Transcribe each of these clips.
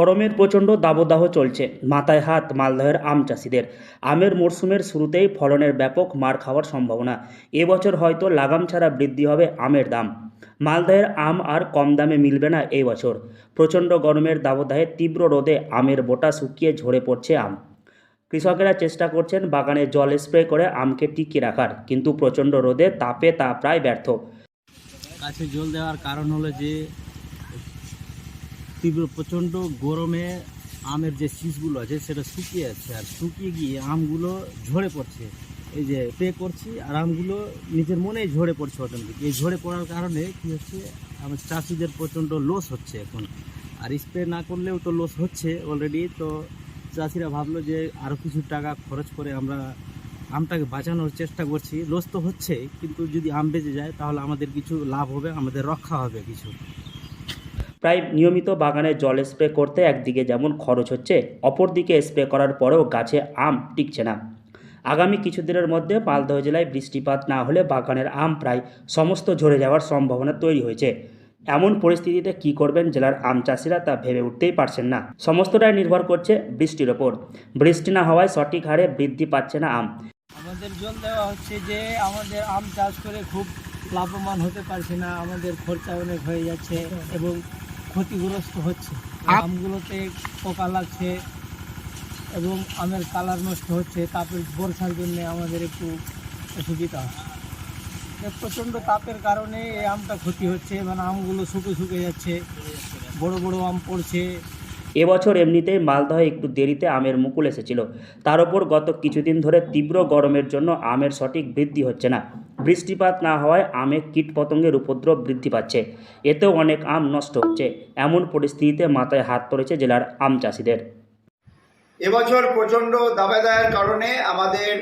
গরমের প্রচণ্ড দাবদাহ চলছে, মাথায় হাত মালদহের আম চাষিদের। আমের মরশুমের শুরুতেই ফলনের ব্যাপক মার খাওয়ার সম্ভাবনা। এবছর হয়তো লাগাম ছাড়া বৃদ্ধি হবে আমের দাম। মালদহের আম আর কম দামে মিলবে না এই বছর। প্রচণ্ড গরমের দাবদাহে তীব্র রোদে আমের বোটা শুকিয়ে ঝরে পড়ছে আম। কৃষকেরা চেষ্টা করছেন বাগানে জল স্প্রে করে আমকে টিকিয়ে রাখার, কিন্তু প্রচণ্ড রোদে তাপে তা প্রায় ব্যর্থ। গাছে জল দেওয়ার কারণ হলো যে তীব্র প্রচণ্ড গরমে আমের যে শীষগুলো আছে সেটা শুকিয়ে যাচ্ছে, আর শুকিয়ে গিয়ে আমগুলো ঝরে পড়ছে। এই যে স্প্রে করছি আর আমগুলো নিজের মনেই ঝরে পড়ছে অটোমেটিক। এই ঝরে পড়ার কারণে কী হচ্ছে, আমার চাষিদের প্রচণ্ড লস হচ্ছে এখন। আর স্প্রে না করলেও তো লস হচ্ছে অলরেডি। তো চাষিরা ভাবলো যে আরও কিছু টাকা খরচ করে আমরা আমটাকে বাঁচানোর চেষ্টা করছি। লস তো হচ্ছে, কিন্তু যদি আম বেঁচে যায় তাহলে আমাদের কিছু লাভ হবে, আমাদের রক্ষা হবে কিছু। প্রায় নিয়মিত বাগানে জল স্প্রে করতে একদিকে যেমন খরচ হচ্ছে, অপরদিকে স্প্রে করার পরেও গাছে আম টিকছে না। আগামী কিছুদিনের মধ্যে মালদহ জেলায় বৃষ্টিপাত না হলে বাগানের আম প্রায় সমস্ত ঝরে যাওয়ার সম্ভাবনা তৈরি হয়েছে। এমন পরিস্থিতিতে কী করবেন জেলার আম চাষিরা তা ভেবে উঠতেই পারছেন না। সমস্তটাই নির্ভর করছে বৃষ্টির ওপর। বৃষ্টি না হওয়ায় সঠিক হারে বৃদ্ধি পাচ্ছে না আম। আমাদের জল দেওয়া হচ্ছে যে আমাদের আম চাষ করে খুব লাভবান হতে পারছি না, আমাদের খরচা অনেক হয়ে যাচ্ছে এবং ক্ষতিগ্রস্ত হচ্ছে। আমগুলোতে পোকা লাগছে এবং আমের কালার নষ্ট হচ্ছে। তাপের বর্ষার জন্য আমাদের একটু অসুবিধা হচ্ছে। প্রচণ্ড তাপের কারণে এই আমটা ক্ষতি হচ্ছে, মানে আমগুলো শুকে যাচ্ছে, বড় বড় আম পড়ছে। এবছর এমনিতেই মালদহে একটু দেরিতে আমের মুকুল এসেছিল, তার ওপর গত কিছুদিন ধরে তীব্র গরমের জন্য আমের সঠিক বৃদ্ধি হচ্ছে না। বৃষ্টিপাত না হওয়ায় আমে কীটপতঙ্গের উপদ্রব বৃদ্ধি পাচ্ছে, এতেও অনেক আম নষ্ট হচ্ছে। এমন পরিস্থিতিতে মাথায় হাত পড়েছে জেলার আম চাষিদের। এবছর প্রচণ্ড দাবাদায়ের কারণে আমাদের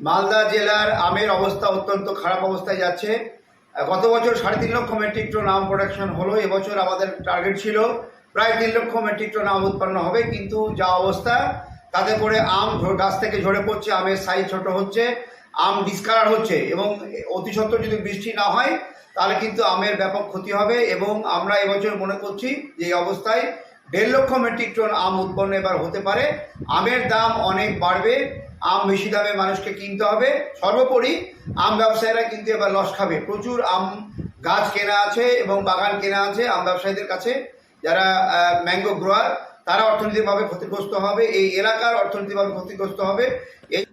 মালদা জেলার আমের অবস্থা অত্যন্ত খারাপ অবস্থায় যাচ্ছে। গত বছর 3.5 লক্ষ মেট্রিক টন আম প্রোডাকশন হলো। এবছর আমাদের টার্গেট ছিল প্রায় 3 লক্ষ মেট্রিক টন আম উৎপন্ন হবে, কিন্তু যা অবস্থা তাতে করে আম গাছ থেকে ঝরে পড়ছে, আমের সাইজ ছোট হচ্ছে, আম ডিসকালার হচ্ছে এবং অতি সত্বর যদি বৃষ্টি না হয় তাহলে কিন্তু আমের ব্যাপক ক্ষতি হবে। এবং আমরা এবছর মনে করছি যে এই অবস্থায় 1.5 লক্ষ মেট্রিক টন আম উৎপন্ন এবার হতে পারে। আমের দাম অনেক বাড়বে, আম বেশি দামে মানুষকে কিনতে হবে। সর্বোপরি আম ব্যবসায়ীরা কিন্তু এবার লস খাবে। প্রচুর আম গাছ কেনা আছে এবং বাগান কেনা আছে আম ব্যবসায়ীদের কাছে, যারা ম্যাঙ্গো গ্রোয়ার, তারা অর্থনৈতিকভাবে ক্ষতিগ্রস্ত হবে, এই এলাকার অর্থনৈতিকভাবে ক্ষতিগ্রস্ত হবে।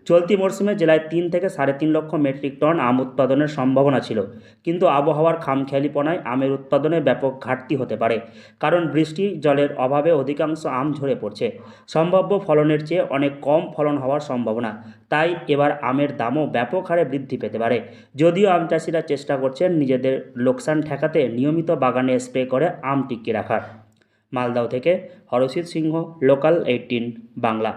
চলতি মরশুমে জেলায় 3 থেকে 3.5 লক্ষ মেট্রিক টন আম উৎপাদনের সম্ভাবনা ছিল, কিন্তু আবহাওয়ার খামখেয়ালিপনায় আমের উৎপাদনে ব্যাপক ঘাটতি হতে পারে। কারণ বৃষ্টি জলের অভাবে অধিকাংশ আম ঝরে পড়ছে। সম্ভাব্য ফলনের চেয়ে অনেক কম ফলন হওয়ার সম্ভাবনা। তাই এবার আমের দামও ব্যাপক হারে বৃদ্ধি পেতে পারে। যদিও আম চাষিরা চেষ্টা করছেন নিজেদের লোকসান ঠেকাতে নিয়মিত বাগানে স্প্রে করে আম টিকিয়ে রাখার। মালদহ থেকে হরষিত সিংহ, লোকাল 18 বাংলা।